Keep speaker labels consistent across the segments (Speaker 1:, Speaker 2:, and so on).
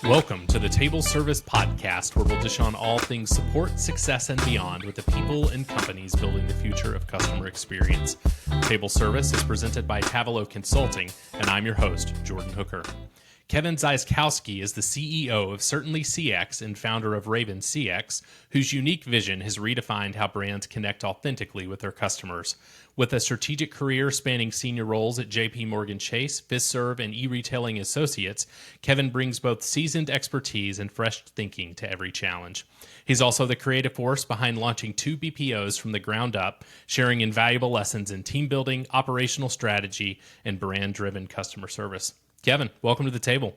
Speaker 1: Welcome to the Table Service Podcast, where we'll dish on all things support, success, and beyond with the people and companies building the future of customer experience. Table Service is presented by Tavilo Consulting, and I'm your host, Jordan Hooker. Kevin Zyskowski is the CEO of CertainlyCX and founder of Raven CX, whose unique vision has redefined how brands connect authentically with their customers. With a strategic career spanning senior roles at JP Morgan Chase, FistServe, and eRetailing Associates, Kevin brings both seasoned expertise and fresh thinking to every challenge. He's also the creative force behind launching 2 BPOs from the ground up, sharing invaluable lessons in team building, operational strategy, and brand-driven customer service. Kevin, welcome to the table.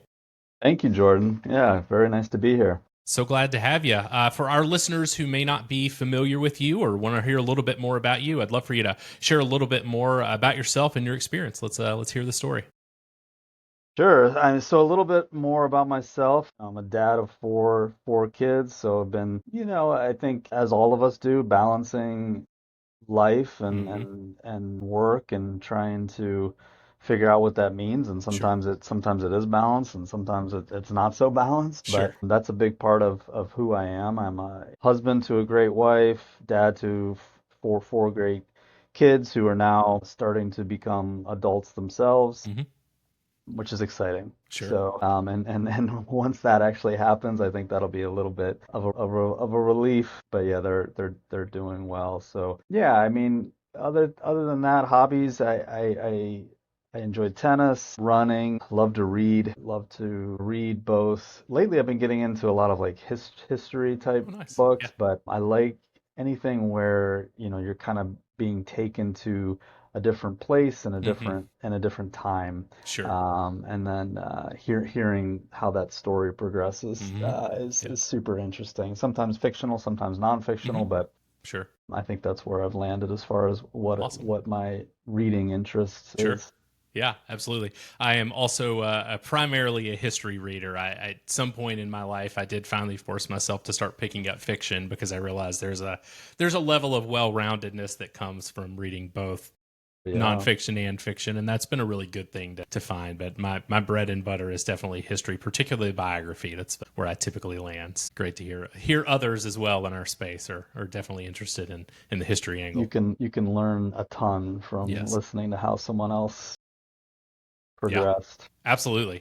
Speaker 2: Thank you, Jordan. Yeah, very nice to be here.
Speaker 1: So glad to have you. For our listeners who may not be familiar with you or want to hear a little bit more about you, I'd love for you to share a little bit more about yourself and your experience. Let's hear the story.
Speaker 2: Sure. So a little bit more about myself. I'm a dad of four kids, so I've been, I think as all of us do, balancing life and work and trying to figure out what that means. And sometimes it is balanced, and sometimes it's not so balanced.
Speaker 1: Sure.
Speaker 2: But that's a big part of who I am. I'm a husband to a great wife, dad to four great kids who are now starting to become adults themselves. Which is exciting.
Speaker 1: Sure.
Speaker 2: So, and once that actually happens, I think that'll be a little bit of a relief. But yeah, they're doing well. So yeah, I mean, other than that, hobbies, I enjoy tennis, running, love to read both. Lately, I've been getting into a lot of like history type books, but I like anything where, you're kind of being taken to a different place and a different time.
Speaker 1: Sure.
Speaker 2: And then hearing how that story progresses is super interesting. Sometimes fictional, sometimes non-fictional, but
Speaker 1: sure.
Speaker 2: I think that's where I've landed as far as what my reading interest is.
Speaker 1: Yeah, absolutely. I am also primarily a history reader. At some point in my life, I did finally force myself to start picking up fiction because I realized there's a level of well-roundedness that comes from reading both nonfiction and fiction, and that's been a really good thing to find. But my bread and butter is definitely history, particularly biography. That's where I typically land. It's great to hear others as well in our space are definitely interested in the history angle.
Speaker 2: You can learn a ton from listening to how someone else progressed.
Speaker 1: Yeah,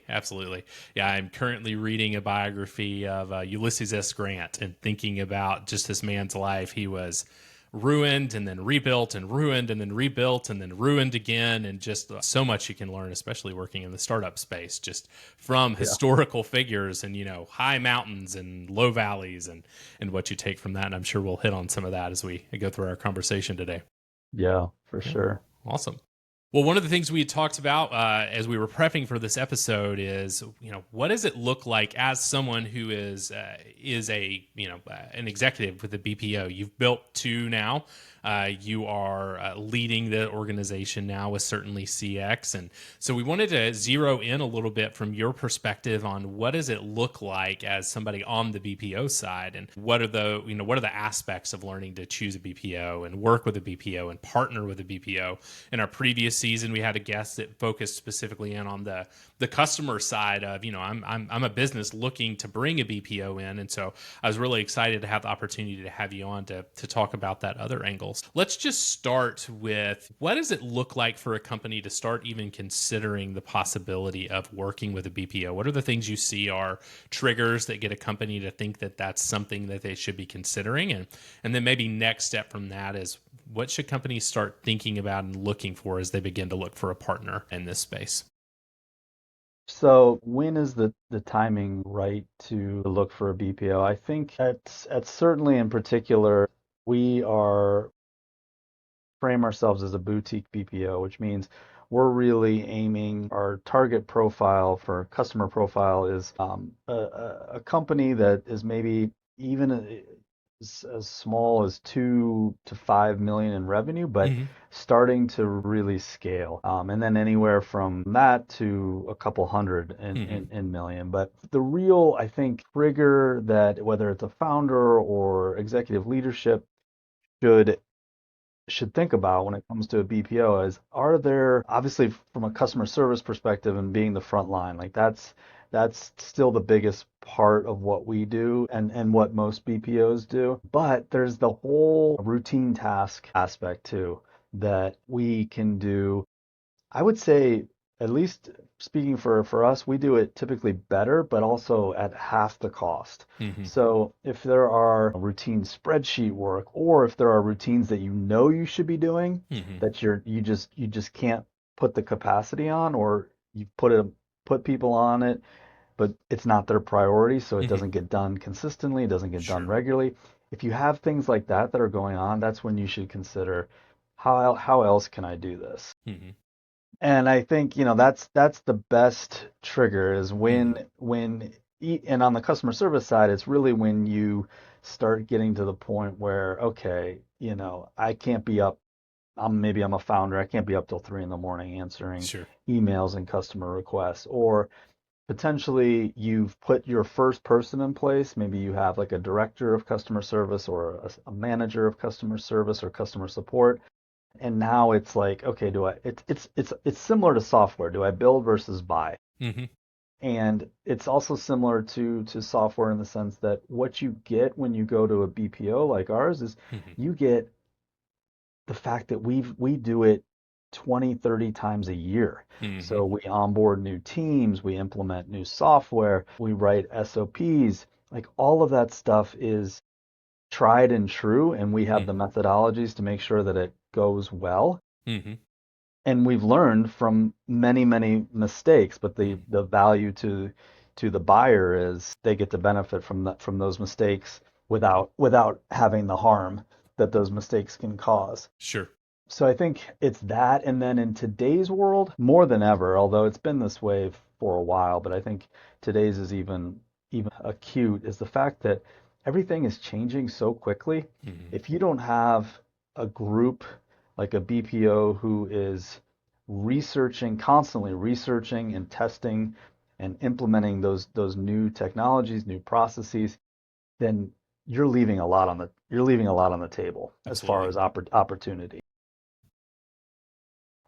Speaker 1: absolutely. Yeah, I'm currently reading a biography of Ulysses S. Grant and thinking about just this man's life. He was ruined and then rebuilt and ruined and then rebuilt and then ruined again, and just so much you can learn, especially working in the startup space, just from historical figures and high mountains and low valleys and what you take from that. And I'm sure we'll hit on some of that as we go through our conversation today.
Speaker 2: Yeah, for sure.
Speaker 1: Awesome. Well, one of the things we had talked about as we were prepping for this episode is, what does it look like as someone who is an executive with a BPO? You've built 2 now. You are leading the organization now with CertainlyCX, and so we wanted to zero in a little bit from your perspective on what does it look like as somebody on the BPO side, and what are the aspects of learning to choose a BPO and work with a BPO and partner with a BPO. In our previous season, we had a guest that focused specifically in on the customer side of, I'm a business looking to bring a BPO in, and so I was really excited to have the opportunity to have you on to talk about that other angle. Let's just start with, what does it look like for a company to start even considering the possibility of working with a BPO? What are the things you see are triggers that get a company to think that that's something that they should be considering? And then maybe next step from that is, what should companies start thinking about and looking for as they begin to look for a partner in this space?
Speaker 2: So when is the timing right to look for a BPO? I think at Certainly in particular, we frame ourselves as a boutique BPO, which means we're really aiming, our target profile for customer profile is a company that is maybe even as small as 2 to 5 million in revenue, but starting to really scale. And then anywhere from that to a couple hundred in million. But the real, I think, trigger that whether it's a founder or executive leadership should think about when it comes to a BPO is, are there, obviously from a customer service perspective and being the front line, like that's That's still the biggest part of what we do and what most BPOs do. But there's the whole routine task aspect too that we can do. I would say, at least speaking for us, we do it typically better, but also at half the cost.
Speaker 1: Hmm.
Speaker 2: So if there are routine spreadsheet work, or if there are routines that you know you should be doing
Speaker 1: Hmm.
Speaker 2: that you just can't put the capacity on, or you put people on it, but it's not their priority, so it
Speaker 1: Hmm.
Speaker 2: doesn't get done consistently, it doesn't get done
Speaker 1: Sure.
Speaker 2: regularly. If you have things like that that are going on, that's when you should consider how else can I do this?
Speaker 1: Hmm.
Speaker 2: And I think, that's the best trigger is
Speaker 1: Hmm.
Speaker 2: and on the customer service side, it's really when you start getting to the point where, okay, I can't be up. Maybe I'm a founder. I can't be up till 3 in the morning answering
Speaker 1: Sure.
Speaker 2: emails and customer requests. Or potentially you've put your first person in place. Maybe you have like a director of customer service or a manager of customer service or customer support, and now it's like, okay, it's similar to software. Do I build versus buy?
Speaker 1: Hmm.
Speaker 2: And it's also similar to software in the sense that what you get when you go to a BPO like ours is
Speaker 1: Hmm.
Speaker 2: you get the fact that we do it 20, 30 times a year.
Speaker 1: Hmm.
Speaker 2: So we onboard new teams, we implement new software, we write SOPs. Like all of that stuff is tried and true, and we have the
Speaker 1: Hmm.
Speaker 2: methodologies to make sure that it goes well.
Speaker 1: Hmm.
Speaker 2: And we've learned from many, many mistakes, but the value to the buyer is they get to benefit from those mistakes without having the harm that those mistakes can cause.
Speaker 1: Sure.
Speaker 2: So I think it's that, and then in today's world, more than ever, although it's been this way for a while, but I think today's is even acute, is the fact that everything is changing so quickly.
Speaker 1: Hmm.
Speaker 2: If you don't have a group like a BPO who is constantly researching and testing and implementing those new technologies, new processes, then you're leaving a lot on the table as far
Speaker 1: Absolutely.
Speaker 2: as opportunity.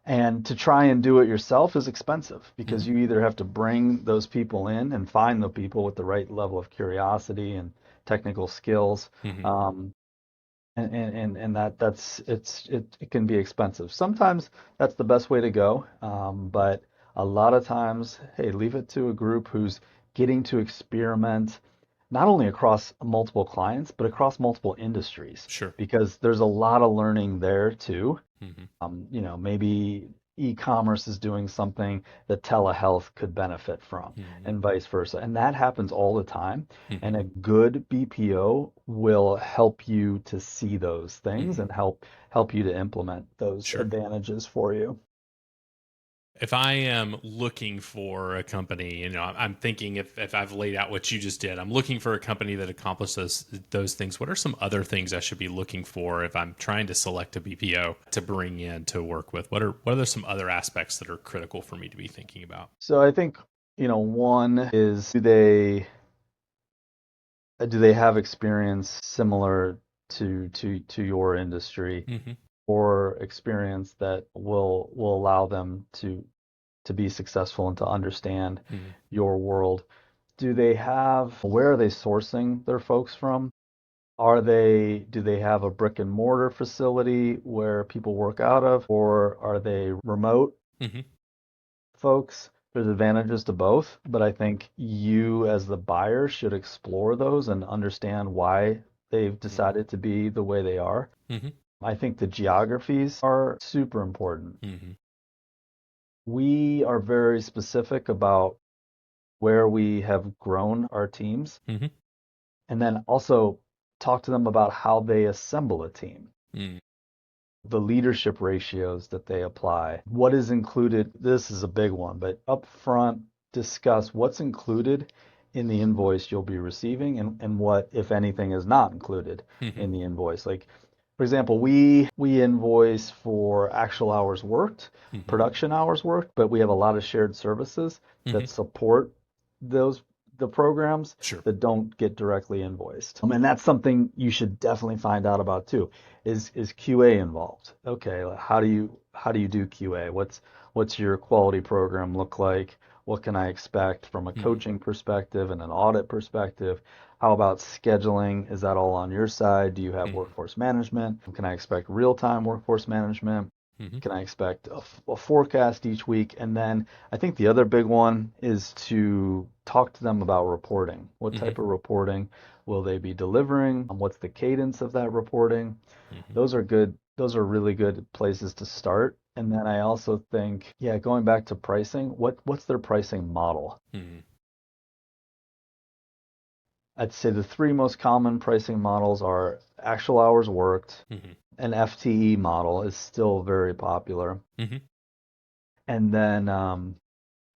Speaker 2: And to try and do it yourself is expensive because
Speaker 1: Hmm.
Speaker 2: you either have to bring those people in and find the people with the right level of curiosity and technical skills.
Speaker 1: Hmm.
Speaker 2: Um, and it can be expensive. Sometimes that's the best way to go, but a lot of times, hey, leave it to a group who's getting to experiment not only across multiple clients, but across multiple industries,
Speaker 1: Sure.
Speaker 2: because there's a lot of learning there too.
Speaker 1: Hmm.
Speaker 2: Maybe e-commerce is doing something that telehealth could benefit from,
Speaker 1: Hmm.
Speaker 2: and vice versa. And that happens all the time.
Speaker 1: Hmm.
Speaker 2: And a good BPO will help you to see those things
Speaker 1: Hmm.
Speaker 2: and help you to implement those
Speaker 1: Sure.
Speaker 2: advantages for you.
Speaker 1: If I am looking for a company, I'm thinking if I've laid out what you just did, I'm looking for a company that accomplishes those things. What are some other things I should be looking for if I'm trying to select a BPO to bring in to work with? What are some other aspects that are critical for me to be thinking about?
Speaker 2: So I think, one is, do they have experience similar to your industry,
Speaker 1: Hmm.
Speaker 2: or experience that will allow them to be successful and to understand
Speaker 1: Hmm.
Speaker 2: your world? Where are they sourcing their folks from? Do they have a brick and mortar facility where people work out of, or are they remote
Speaker 1: Hmm.
Speaker 2: folks? There's advantages to both, but I think you as the buyer should explore those and understand why they've decided to be the way they are.
Speaker 1: Hmm.
Speaker 2: I think the geographies are super important.
Speaker 1: Hmm.
Speaker 2: We are very specific about where we have grown our teams,
Speaker 1: Hmm.
Speaker 2: and then also talk to them about how they assemble a team,
Speaker 1: Hmm.
Speaker 2: the leadership ratios that they apply, what is included. This is a big one, but upfront discuss what's included in the invoice you'll be receiving, and what, if anything, is not included
Speaker 1: Hmm.
Speaker 2: in the invoice. Like, for example, we invoice for actual hours worked,
Speaker 1: Hmm.
Speaker 2: production hours worked, but we have a lot of shared services that
Speaker 1: Hmm.
Speaker 2: support those the programs
Speaker 1: Sure.
Speaker 2: that don't get directly invoiced. And that's something you should definitely find out about too. Is QA involved? Okay, how do you do QA? What's your quality program look like? What can I expect from a
Speaker 1: Mhm.
Speaker 2: coaching perspective and an audit perspective? How about scheduling? Is that all on your side? Do you have
Speaker 1: Mhm.
Speaker 2: workforce management? Can I expect real-time workforce management?
Speaker 1: Mhm.
Speaker 2: Can I expect a forecast each week? And then I think the other big one is to talk to them about reporting. What
Speaker 1: Mhm.
Speaker 2: type of reporting will they be delivering? What's the cadence of that reporting?
Speaker 1: Mhm.
Speaker 2: Those are good. Those are really good places to start. And then I also think, yeah, going back to pricing, what's their pricing model?
Speaker 1: Mhm.
Speaker 2: I'd say the three most common pricing models are actual hours worked.
Speaker 1: Mhm.
Speaker 2: An FTE model is still very popular.
Speaker 1: Mhm.
Speaker 2: And then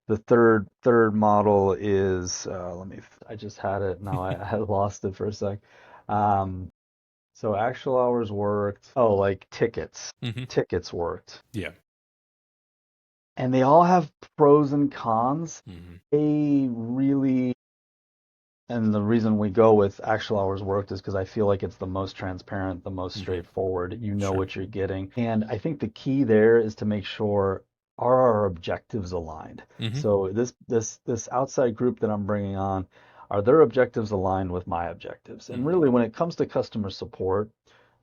Speaker 2: the third model is I just had it now I had lost it for a sec. Um, so actual hours worked. Oh, like
Speaker 1: Mhm.
Speaker 2: tickets worked,
Speaker 1: Yeah.
Speaker 2: and they all have pros and cons.
Speaker 1: Mhm.
Speaker 2: They really And the reason we go with actual hours worked is because I feel like it's the most transparent, the most
Speaker 1: Mhm.
Speaker 2: straightforward. You know
Speaker 1: Sure.
Speaker 2: what you're getting. And I think the key there is to make sure are our objectives aligned.
Speaker 1: Mhm.
Speaker 2: So this outside group that I'm bringing on, are their objectives aligned with my objectives? And
Speaker 1: Mhm.
Speaker 2: really, when it comes to customer support,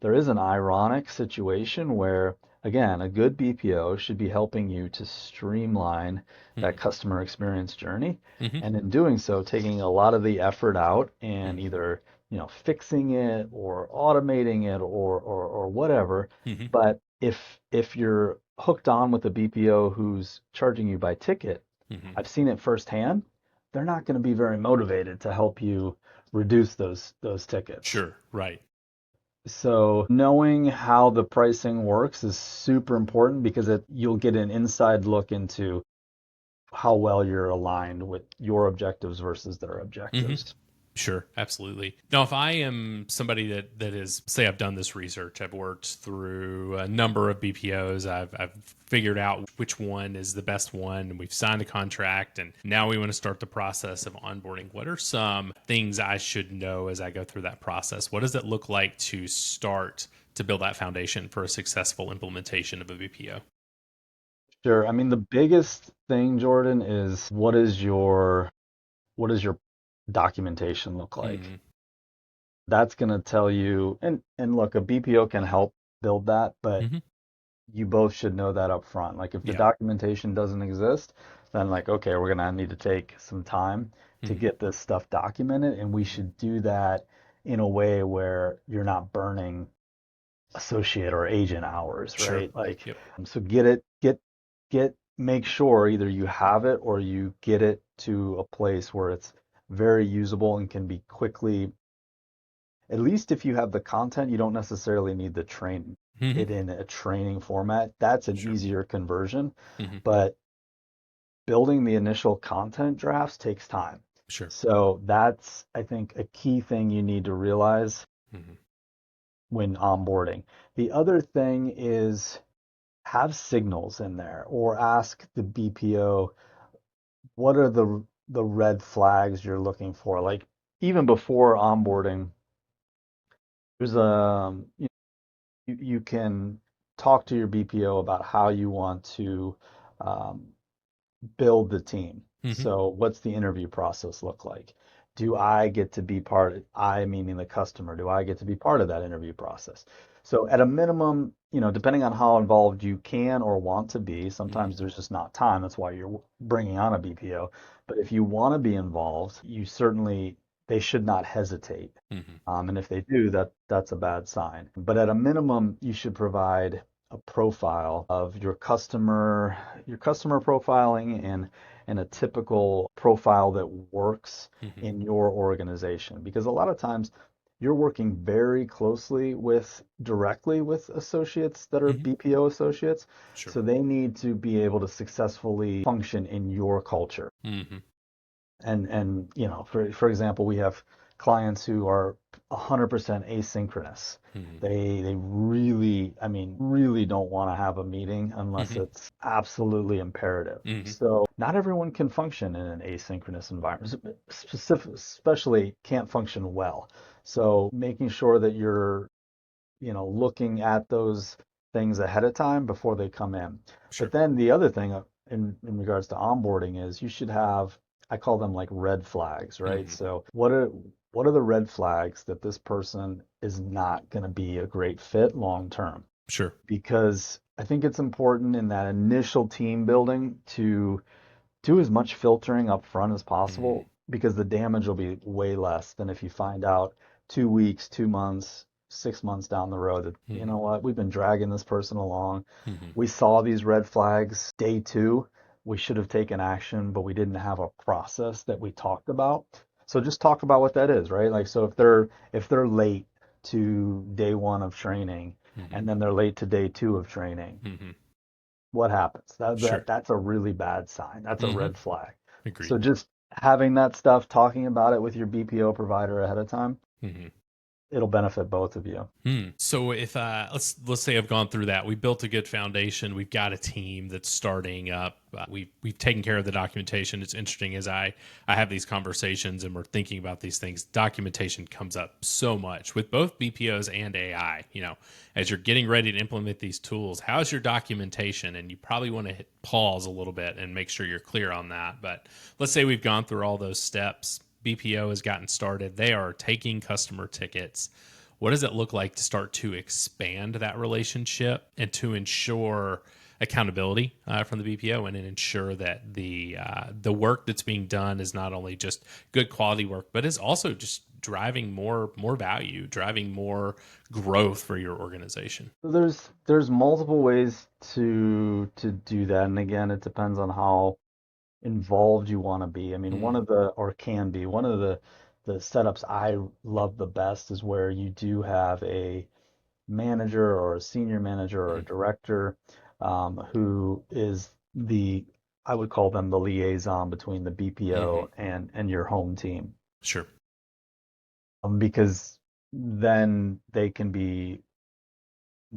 Speaker 2: there is an ironic situation where, again, a good BPO should be helping you to streamline that
Speaker 1: Mhm.
Speaker 2: customer experience journey.
Speaker 1: Mhm.
Speaker 2: And in doing so, taking a lot of the effort out and
Speaker 1: Mhm.
Speaker 2: either, fixing it or automating it or whatever.
Speaker 1: Mhm.
Speaker 2: But if you're hooked on with a BPO who's charging you by ticket,
Speaker 1: Mhm.
Speaker 2: I've seen it firsthand, they're not going to be very motivated to help you reduce those tickets.
Speaker 1: Sure. Right.
Speaker 2: So knowing how the pricing works is super important because you'll get an inside look into how well you're aligned with your objectives versus their
Speaker 1: Mhm.
Speaker 2: objectives.
Speaker 1: Sure, absolutely. Now, if I am somebody that is, say, I've done this research, I've worked through a number of BPOs, I've figured out which one is the best one, and we've signed a contract, and now we want to start the process of onboarding. What are some things I should know as I go through that process? What does it look like to start to build that foundation for a successful implementation of a BPO?
Speaker 2: Sure. I mean, the biggest thing, Jordan, is what does your documentation look like?
Speaker 1: Mm-hmm.
Speaker 2: That's going to tell you, and look, a BPO can help build that, but
Speaker 1: Mm-hmm.
Speaker 2: you both should know that up front. Like if the
Speaker 1: Yeah.
Speaker 2: documentation doesn't exist, then like, okay, we're gonna need to take some time to
Speaker 1: Mm-hmm.
Speaker 2: get this stuff documented, and we
Speaker 1: Mm-hmm.
Speaker 2: should do that in a way where you're not burning associate or agent hours,
Speaker 1: Sure.
Speaker 2: right? Like,
Speaker 1: Yep.
Speaker 2: so make sure either you have it or you get it to a place where it's very usable and can be quickly, at least if you have the content, you don't necessarily need to train
Speaker 1: Mm-hmm.
Speaker 2: it in a training format. That's an
Speaker 1: Sure.
Speaker 2: easier conversion,
Speaker 1: Mm-hmm.
Speaker 2: but building the initial content drafts takes time.
Speaker 1: Sure.
Speaker 2: So that's, I think, a key thing you need to realize
Speaker 1: Mm-hmm.
Speaker 2: when onboarding. The other thing is have signals in there or ask the BPO what are the red flags you're looking for. Like even before onboarding, there's you can talk to your BPO about how you want to um, build the team.
Speaker 1: Mm-hmm.
Speaker 2: So what's the interview process look like? Do I get to be part, I meaning the customer, do I get to be part of that interview process? So at a minimum, depending on how involved you can or want to be,
Speaker 1: Mm-hmm.
Speaker 2: sometimes there's just not time. That's why you're bringing on a BPO. But if you want to be involved, they should not hesitate.
Speaker 1: Mm-hmm.
Speaker 2: And if they do, that's a bad sign. But at a minimum, you should provide a profile of your customer profiling and a typical profile that works
Speaker 1: Mm-hmm.
Speaker 2: in your organization. Because a lot of times you're working very closely directly with associates that are
Speaker 1: Mm-hmm.
Speaker 2: BPO associates.
Speaker 1: Sure.
Speaker 2: So they need to be able to successfully function in your culture.
Speaker 1: Mm-hmm.
Speaker 2: And for example, we have clients who are 100% asynchronous.
Speaker 1: Mm-hmm.
Speaker 2: They really, I mean, really don't want to have a meeting unless
Speaker 1: Mm-hmm.
Speaker 2: it's absolutely imperative.
Speaker 1: Mm-hmm.
Speaker 2: So not everyone can function in an asynchronous environment, especially can't function well. So making sure that you're looking at those things ahead of time before they come in. But
Speaker 1: Sure.
Speaker 2: then the other thing, in regards to onboarding is you should have, I call them like red flags, right?
Speaker 1: Hmm.
Speaker 2: So what are the red flags that this person is not going to be a great fit long term?
Speaker 1: Sure.
Speaker 2: Because I think it's important in that initial team building to do as much filtering up front as
Speaker 1: Hmm.
Speaker 2: possible because the damage will be way less than if you find out 2 weeks, 2 months, 6 months down the road that, you
Speaker 1: Hmm.
Speaker 2: know what, we've been dragging this person along.
Speaker 1: Hmm.
Speaker 2: We saw these red flags day two. We should have taken action, but we didn't have a process that we talked about. So just talk about what that is, right? Like, so if they're late to day one of training
Speaker 1: Hmm.
Speaker 2: and then they're late to day two of training,
Speaker 1: Hmm.
Speaker 2: what happens? That,
Speaker 1: Sure.
Speaker 2: that that's a really bad sign. That's a
Speaker 1: Hmm.
Speaker 2: red flag.
Speaker 1: Agreed.
Speaker 2: So just having that stuff, talking about it with your BPO provider ahead of time,
Speaker 1: Hmm.
Speaker 2: it'll benefit both of you.
Speaker 1: So if let's say I've gone through that, we built a good foundation. We've got a team that's starting up. We've taken care of the documentation. It's interesting as I have these conversations and we're thinking about these things. Documentation comes up so much with both BPOs and AI. As you're getting ready to implement these tools, how's your documentation? And you probably want to hit pause a little bit and make sure you're clear on that. But let's say we've gone through all those steps. BPO has gotten started. They are taking customer tickets. What does it look like to start to expand that relationship and to ensure accountability from the BPO and ensure that the work that's being done is not only just good quality work, but is also just driving more value, driving more growth for your organization?
Speaker 2: So there's multiple ways to do that, and again, it depends on how involved you want to be. I mean,
Speaker 1: Mm,
Speaker 2: one of the setups I love the best is where you do have a manager or a senior manager or a
Speaker 1: mm,
Speaker 2: director who is I would call them the liaison between the
Speaker 1: mm-hmm.
Speaker 2: BPO and your home team,
Speaker 1: Sure.
Speaker 2: because then they can be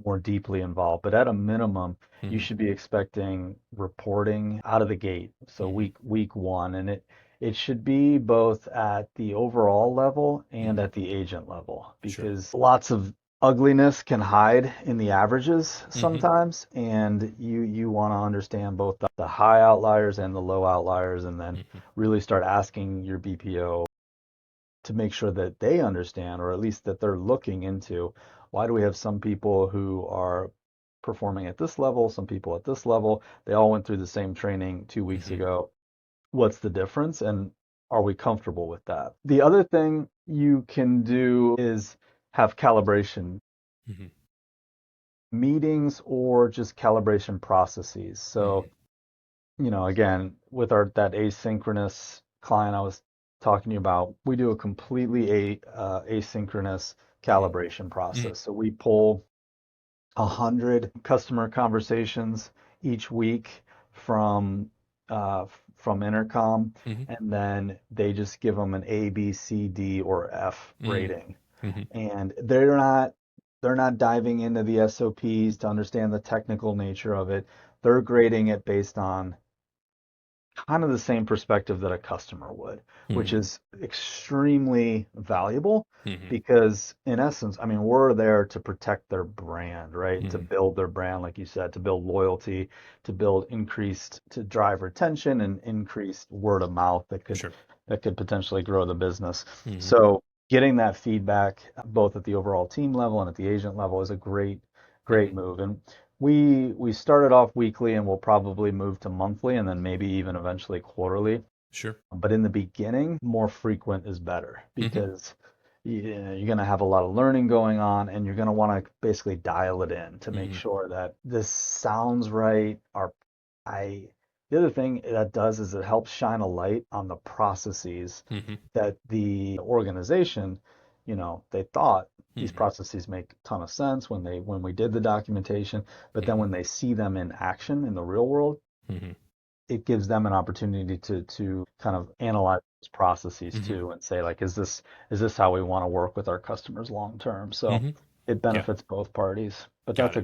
Speaker 2: more deeply involved. But at a minimum, you
Speaker 1: Mm-hmm.
Speaker 2: should be expecting reporting out of the gate. So
Speaker 1: Mm-hmm.
Speaker 2: week one, and it should be both at the overall level and
Speaker 1: Mm-hmm.
Speaker 2: at the agent level
Speaker 1: Sure.
Speaker 2: because lots of ugliness can hide in the averages
Speaker 1: Mm-hmm.
Speaker 2: sometimes, and you want to understand both the high outliers and the low outliers, and then
Speaker 1: Mm-hmm.
Speaker 2: really start asking your BPO to make sure that they understand, or at least that they're looking into, why do we have some people who are performing at this level, some people at this level? They all went through the same training 2 weeks
Speaker 1: Mm-hmm.
Speaker 2: ago. What's the difference? And are we comfortable with that? The other thing you can do is have calibration
Speaker 1: Mm-hmm.
Speaker 2: meetings or just calibration processes.
Speaker 1: Mm-hmm.
Speaker 2: So, again, with our that asynchronous client I was talking to you about, we do a completely asynchronous calibration
Speaker 1: Mm-hmm.
Speaker 2: process. So we pull 100 customer conversations each week from from Intercom,
Speaker 1: Mm-hmm.
Speaker 2: and then they just give them an A, B, C, D, or F rating.
Speaker 1: Mm-hmm.
Speaker 2: And they're not diving into the SOPs to understand the technical nature of it. They're grading it based on kind of the same perspective that a customer would, which
Speaker 1: Mm-hmm.
Speaker 2: is extremely valuable
Speaker 1: Mm-hmm.
Speaker 2: because, in essence, I mean, we're there to protect their brand, right? To
Speaker 1: Mm-hmm.
Speaker 2: build their brand, like you said, to build loyalty, to drive retention and increased word of mouth
Speaker 1: Sure.
Speaker 2: that could potentially grow the business.
Speaker 1: Mm-hmm.
Speaker 2: So getting that feedback both at the overall team level and at the agent level is a great
Speaker 1: Mm-hmm.
Speaker 2: move. And we started off weekly and we'll probably move to monthly and then maybe even eventually quarterly.
Speaker 1: Sure.
Speaker 2: But in the beginning, more frequent is better
Speaker 1: Mm-hmm.
Speaker 2: because you're going to have a lot of learning going on and you're going to want to basically dial it in to make
Speaker 1: Mm-hmm.
Speaker 2: sure that this sounds right. I, the other thing that does is it helps shine a light on the processes
Speaker 1: Mm-hmm.
Speaker 2: that the organization, they thought these
Speaker 1: Mm-hmm.
Speaker 2: processes make a ton of sense when we did the documentation, but then when they see them in action in the real world,
Speaker 1: Mm-hmm.
Speaker 2: it gives them an opportunity to kind of analyze those processes
Speaker 1: Mm-hmm.
Speaker 2: too and say like, is this how we want to work with our customers long term? So
Speaker 1: Mm-hmm.
Speaker 2: it
Speaker 1: Yeah.
Speaker 2: benefits both parties. But
Speaker 1: Got
Speaker 2: that's
Speaker 1: it.
Speaker 2: a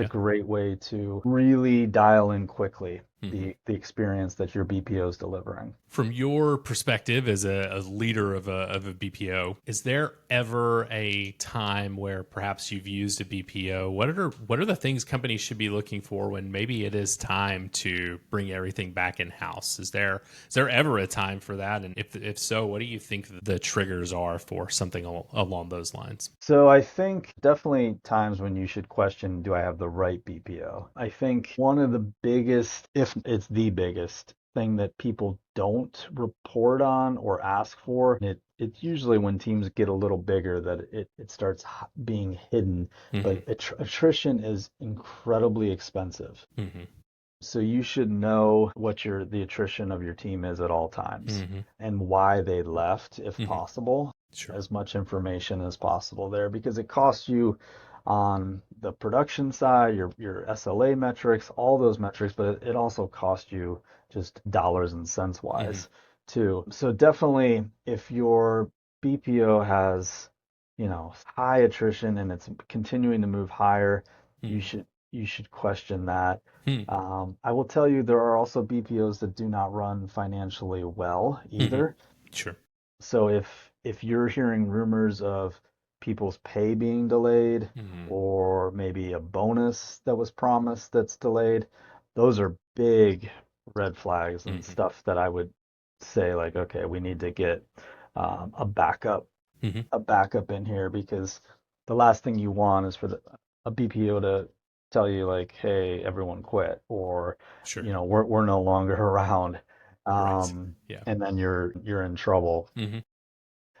Speaker 1: Yeah.
Speaker 2: great way to really dial in quickly.
Speaker 1: Hmm.
Speaker 2: the experience that your BPO is delivering.
Speaker 1: From your perspective as a leader of a BPO, is there ever a time where perhaps you've used a BPO? What are the things companies should be looking for when maybe it is time to bring everything back in house? Is there ever a time for that? And if so, what do you think the triggers are for something along those lines?
Speaker 2: So I think definitely times when you should question, do I have the right BPO? I think one of the biggest, if it's the biggest thing that people don't report on or ask for, it's usually when teams get a little bigger that it starts being hidden.
Speaker 1: Hmm.
Speaker 2: But attrition is incredibly expensive.
Speaker 1: Hmm.
Speaker 2: So you should know what the attrition of your team is at all times
Speaker 1: Hmm.
Speaker 2: and why they left, if
Speaker 1: Hmm.
Speaker 2: possible,
Speaker 1: Sure.
Speaker 2: as much information as possible there because it costs you on the production side, your SLA metrics, all those metrics, but it also costs you just dollars and cents
Speaker 1: Hmm.
Speaker 2: wise too. So definitely if your BPO has, high attrition and it's continuing to move higher, you
Speaker 1: Hmm.
Speaker 2: should you should question that.
Speaker 1: Hmm.
Speaker 2: I will tell you there are also BPOs that do not run financially well
Speaker 1: Hmm.
Speaker 2: either.
Speaker 1: Sure.
Speaker 2: So if you're hearing rumors of people's pay being delayed
Speaker 1: Hmm.
Speaker 2: or maybe a bonus that was promised that's delayed, those are big red flags and
Speaker 1: Hmm.
Speaker 2: stuff that I would say like, okay, we need to get a backup
Speaker 1: Hmm.
Speaker 2: a backup in here because the last thing you want is for a BPO to tell you like, hey, everyone quit or
Speaker 1: Sure.
Speaker 2: we're no longer around.
Speaker 1: Right.
Speaker 2: Um,
Speaker 1: Yeah.
Speaker 2: and then you're in trouble.
Speaker 1: Hmm.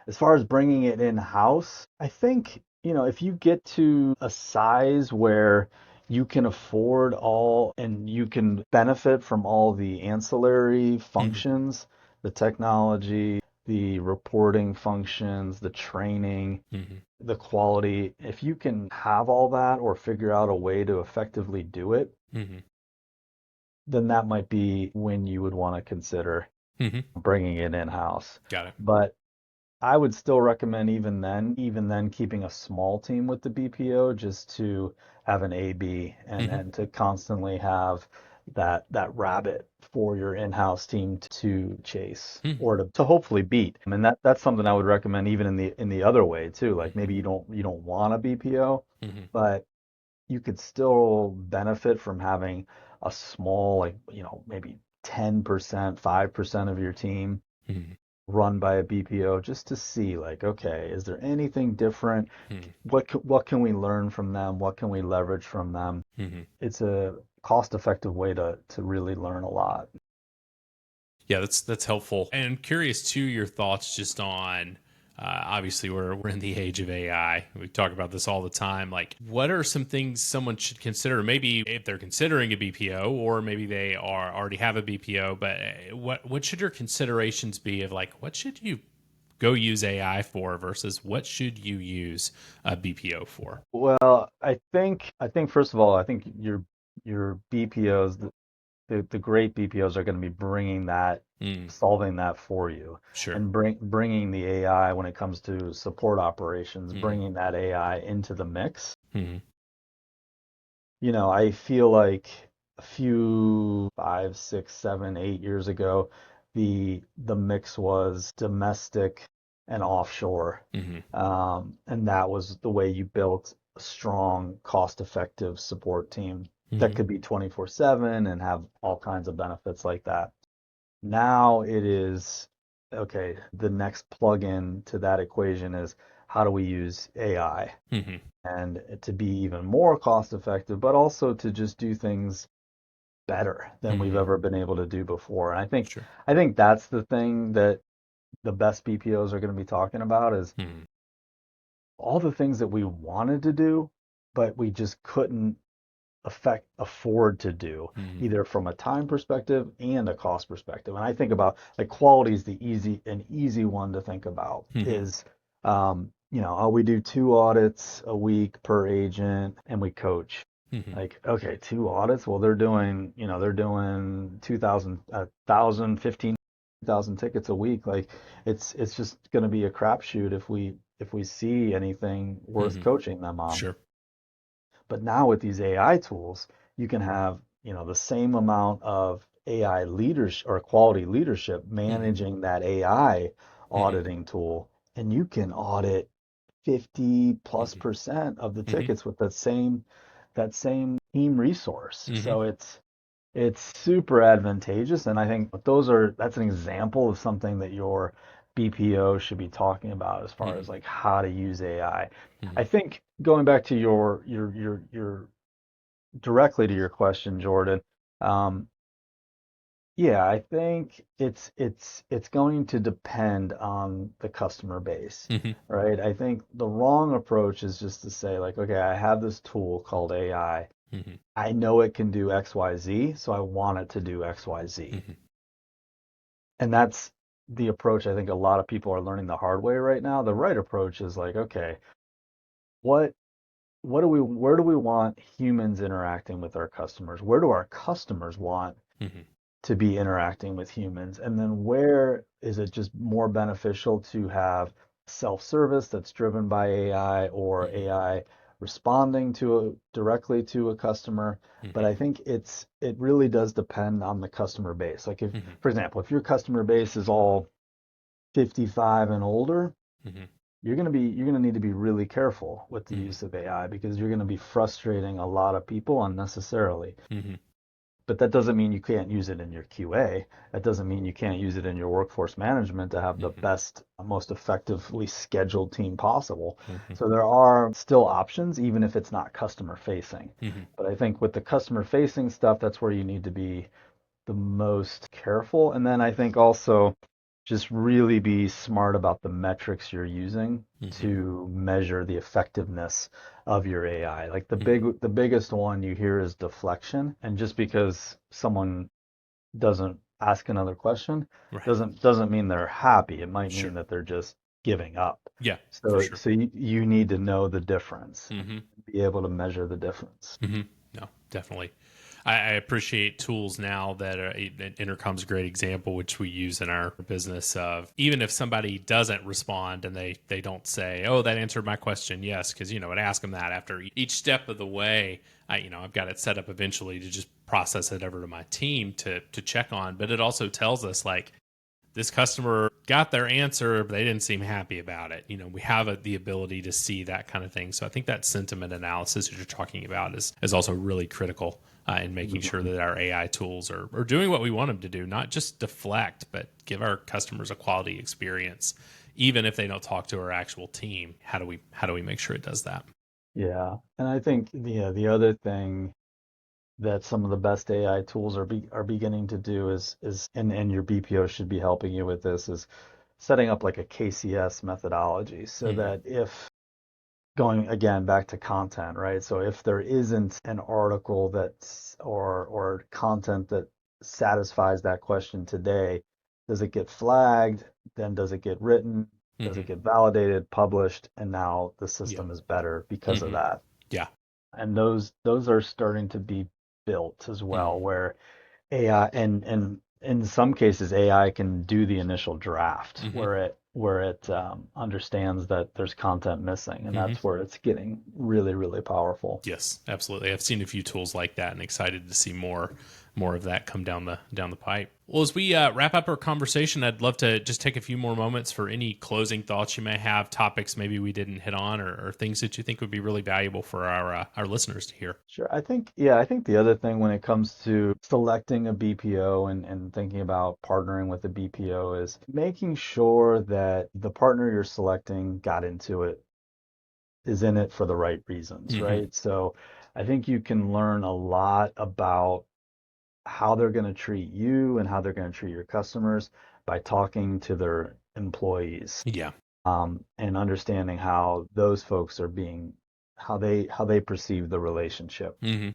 Speaker 2: As far as bringing it in-house, I think, if you get to a size where you can afford all and you can benefit from all the ancillary
Speaker 1: Hmm.
Speaker 2: functions, the technology, the reporting functions, the training,
Speaker 1: Hmm.
Speaker 2: the quality, if you can have all that or figure out a way to effectively do it,
Speaker 1: Hmm.
Speaker 2: then that might be when you would want to consider
Speaker 1: Hmm.
Speaker 2: bringing it in-house.
Speaker 1: Got it.
Speaker 2: But I would still recommend even then keeping a small team with the BPO just to have an AB
Speaker 1: Hmm.
Speaker 2: and to constantly have that rabbit for your in-house team to chase
Speaker 1: Hmm.
Speaker 2: or to hopefully beat. And that's something I would recommend even in the other way too. Like
Speaker 1: Hmm.
Speaker 2: maybe you don't want a BPO,
Speaker 1: Hmm.
Speaker 2: but you could still benefit from having a small like, maybe 10%, 5% of your team
Speaker 1: Hmm.
Speaker 2: run by a BPO just to see like, okay, is there anything different?
Speaker 1: Hmm.
Speaker 2: What can we learn from them? What can we leverage from them?
Speaker 1: Hmm.
Speaker 2: It's a cost-effective way to really learn a lot.
Speaker 1: Yeah, that's helpful. And I'm curious too your thoughts just on obviously we're in the age of AI. We talk about this all the time. Like, what are some things someone should consider? Maybe if they're considering a BPO, or maybe they are already have a BPO. But what should your considerations be of like what should you go use AI for versus what should you use a BPO for?
Speaker 2: Well, I think first of all, I think your BPOs, the great BPOs are going to be bringing that,
Speaker 1: Mm,
Speaker 2: solving that for you,
Speaker 1: sure.
Speaker 2: and bringing the AI when it comes to support operations,
Speaker 1: Mm,
Speaker 2: bringing that AI into the mix.
Speaker 1: mm,
Speaker 2: I feel like a few 5, 6, 7, 8 years ago, the mix was domestic and offshore.
Speaker 1: mm,
Speaker 2: And that was the way you built a strong, cost-effective support team that
Speaker 1: mm,
Speaker 2: could be 24/7 and have all kinds of benefits like that. Now it is, okay, the next plug-in to that equation is how do we use AI?
Speaker 1: mm,
Speaker 2: And to be even more cost effective, but also to just do things better than we've
Speaker 1: mm,
Speaker 2: ever been able to do before. And I think
Speaker 1: sure.
Speaker 2: I think that's the thing that the best BPOs are going to be talking about is
Speaker 1: Mm,
Speaker 2: all the things that we wanted to do, but we just couldn't afford to do,
Speaker 1: mm,
Speaker 2: either from a time perspective and a cost perspective. And I think about like quality is an easy one to think about
Speaker 1: mm,
Speaker 2: is oh, we do 2 audits a week per agent and we coach.
Speaker 1: mm,
Speaker 2: Like, okay, 2 audits. Well, they're doing 2,000, 1,000, 15,000 tickets a week. Like, it's just going to be a crapshoot if we see anything worth
Speaker 1: mm,
Speaker 2: coaching them on.
Speaker 1: sure.
Speaker 2: But now with these AI tools, you can have, the same amount of AI leadership or quality leadership
Speaker 1: Hmm.
Speaker 2: managing that AI
Speaker 1: Hmm.
Speaker 2: auditing tool, and you can audit 50 plus
Speaker 1: Hmm.
Speaker 2: percent of the
Speaker 1: Hmm.
Speaker 2: tickets with that same team resource.
Speaker 1: Hmm.
Speaker 2: So it's super advantageous, and I think that's an example of something that your BPO should be talking about as far as
Speaker 1: Hmm.
Speaker 2: like how to use AI. I
Speaker 1: Hmm.
Speaker 2: think going back to your directly to your question, Jordan, um, yeah, I think it's going to depend on the customer base,
Speaker 1: Hmm.
Speaker 2: right? I think the wrong approach is just to say like, okay, I have this tool called AI.
Speaker 1: Hmm.
Speaker 2: I know it can do XYZ, so I want it to do XYZ.
Speaker 1: Hmm.
Speaker 2: And that's the approach I think a lot of people are learning the hard way right now. The right approach is like, okay, what where do we want humans interacting with our customers? Where do our customers want
Speaker 1: Hmm.
Speaker 2: to be interacting with humans? And then where is it just more beneficial to have self-service that's driven by AI or
Speaker 1: Hmm.
Speaker 2: AI responding directly to a customer? But
Speaker 1: Hmm.
Speaker 2: I think it really does depend on the customer base. Like if,
Speaker 1: Hmm.
Speaker 2: for example, if your customer base is all 55 and older,
Speaker 1: Hmm.
Speaker 2: you're going to need to be really careful with the
Speaker 1: Hmm.
Speaker 2: use of AI because you're going to be frustrating a lot of people unnecessarily.
Speaker 1: Hmm.
Speaker 2: But that doesn't mean you can't use it in your QA. That doesn't mean you can't use it in your workforce management to have the
Speaker 1: Hmm.
Speaker 2: best, most effectively scheduled team possible.
Speaker 1: Hmm.
Speaker 2: So there are still options, even if it's not customer facing.
Speaker 1: Hmm.
Speaker 2: But I think with the customer facing stuff, that's where you need to be the most careful. And then I think also just really be smart about the metrics you're using
Speaker 1: Hmm.
Speaker 2: to measure the effectiveness of your AI. Like
Speaker 1: Hmm.
Speaker 2: the biggest one you hear is deflection. And just because someone doesn't ask another question
Speaker 1: Right.
Speaker 2: doesn't mean they're happy. It might
Speaker 1: Sure.
Speaker 2: mean that they're just giving up.
Speaker 1: Yeah, for
Speaker 2: So
Speaker 1: sure.
Speaker 2: you need to know the difference and
Speaker 1: Hmm.
Speaker 2: be able to measure the difference.
Speaker 1: Hmm. No, definitely. I appreciate tools now that are, Intercom's a great example, which we use in our business of even if somebody doesn't respond and they don't say, oh, that answered my question. Yes. Cause it asks them that after each step of the way. I've got it set up eventually to just process it over to my team to check on, but it also tells us like, this customer got their answer, but they didn't seem happy about it. We have the ability to see that kind of thing. So I think that sentiment analysis that you're talking about is also really critical in making sure
Speaker 2: Mhm.
Speaker 1: that our AI tools are doing what we want them to do, not just deflect, but give our customers a quality experience, even if they don't talk to our actual team. How do we make sure it does that?
Speaker 2: Yeah. And I think the other thing that some of the best AI tools are beginning to do is and your BPO should be helping you with this is setting up like a KCS methodology so
Speaker 1: Hmm.
Speaker 2: that if going again back to content, right? So if there isn't an article that's or content that satisfies that question today, does it get flagged? Then does it get written? Does it
Speaker 1: Hmm.
Speaker 2: get validated, published, and now the
Speaker 1: Yeah.
Speaker 2: system is better because of
Speaker 1: Hmm.
Speaker 2: that?
Speaker 1: Yeah.
Speaker 2: And those are starting to be built as well,
Speaker 1: Hmm.
Speaker 2: where AI and in some cases AI can do the initial draft
Speaker 1: Hmm.
Speaker 2: where it understands that there's content missing, and
Speaker 1: Hmm.
Speaker 2: that's where it's getting really, really powerful.
Speaker 1: Yes, absolutely. I've seen a few tools like that, and excited to see more of that come down the pipe. Well, as we wrap up our conversation, I'd love to just take a few more moments for any closing thoughts you may have, topics maybe we didn't hit on, or things that you think would be really valuable for our listeners to hear.
Speaker 2: Sure. I think the other thing when it comes to selecting a BPO and thinking about partnering with a BPO is making sure that the partner you're selecting got into it is in it for the right reasons,
Speaker 1: Hmm.
Speaker 2: right? So I think you can learn a lot about how they're going to treat you and how they're going to treat your customers by talking to their employees,
Speaker 1: Yeah.
Speaker 2: and understanding how those folks are being, how they perceive the relationship
Speaker 1: Hmm.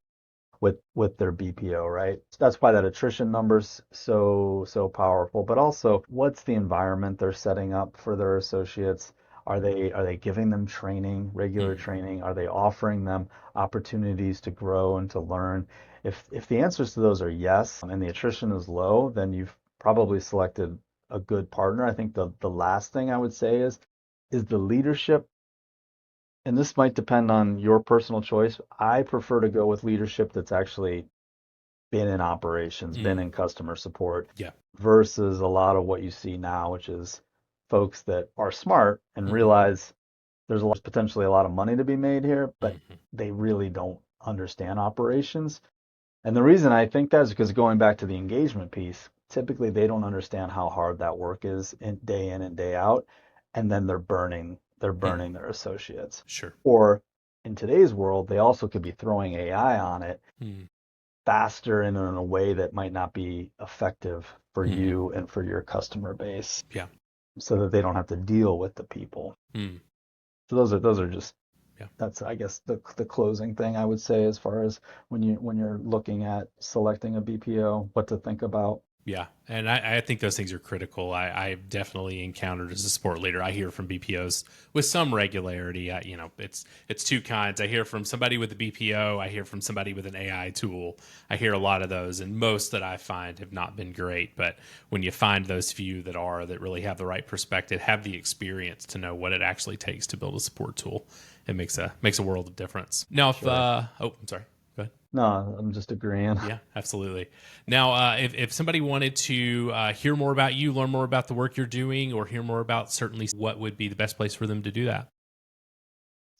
Speaker 2: with their BPO, right? That's why that attrition number's so powerful. But also, what's the environment they're setting up for their associates? Are they giving them training, regular
Speaker 1: Hmm.
Speaker 2: training? Are they offering them opportunities to grow and to learn? If the answers to those are yes, and the attrition is low, then you've probably selected a good partner. I think the last thing I would say is the leadership, and this might depend on your personal choice. I prefer to go with leadership that's actually been in operations, been in customer support,
Speaker 1: Yeah.
Speaker 2: versus a lot of what you see now, which is folks that are smart and
Speaker 1: Mm-hmm.
Speaker 2: realize there's potentially a lot of money to be made here, but
Speaker 1: Mm-hmm.
Speaker 2: they really don't understand operations. And the reason I think that is because going back to the engagement piece, typically they don't understand how hard that work is day in and day out, and then they're burning their associates.
Speaker 1: Sure.
Speaker 2: Or in today's world, they also could be throwing AI on it
Speaker 1: Mm-hmm.
Speaker 2: faster and in a way that might not be effective for
Speaker 1: Mm-hmm.
Speaker 2: you and for your customer base,
Speaker 1: Yeah.
Speaker 2: so that they don't have to deal with the people.
Speaker 1: Mm.
Speaker 2: So those are just
Speaker 1: Yeah.
Speaker 2: that's, I guess, the closing thing I would say, as far as when you're looking at selecting a BPO, what to think about.
Speaker 1: Yeah. And I think those things are critical. I've definitely encountered as a support leader, I hear from BPOs with some regularity. It's two kinds. I hear from somebody with a BPO. I hear from somebody with an AI tool. I hear a lot of those, and most that I find have not been great. But when you find those few that really have the right perspective, have the experience to know what it actually takes to build a support tool, it makes a world of difference. Now, if
Speaker 2: Sure.
Speaker 1: I'm sorry. Go ahead.
Speaker 2: No, I'm just agreeing.
Speaker 1: Yeah, absolutely. Now, if somebody wanted to hear more about you, learn more about the work you're doing, or hear more about Certainly, what would be the best place for them to do that?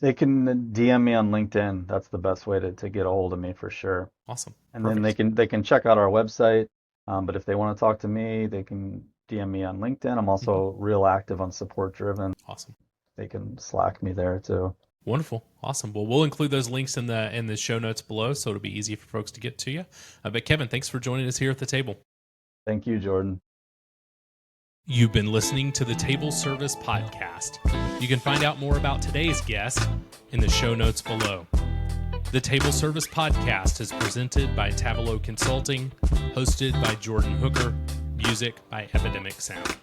Speaker 2: They can DM me on LinkedIn. That's the best way to get a hold of me, for sure.
Speaker 1: Awesome.
Speaker 2: And then
Speaker 1: Perfect.
Speaker 2: they can check out our website. But if they want to talk to me, they can DM me on LinkedIn. I'm
Speaker 1: Mhm.
Speaker 2: also real active on Support Driven.
Speaker 1: Awesome.
Speaker 2: They can Slack me there too.
Speaker 1: Wonderful. Awesome. Well, we'll include those links in the show notes below, so it'll be easy for folks to get to you. But Kevin, thanks for joining us here at the table.
Speaker 2: Thank you, Jordan.
Speaker 1: You've been listening to the Table Service Podcast. You can find out more about today's guest in the show notes below. The Table Service Podcast is presented by Tavolo Consulting, hosted by Jordan Hooker, music by Epidemic Sound.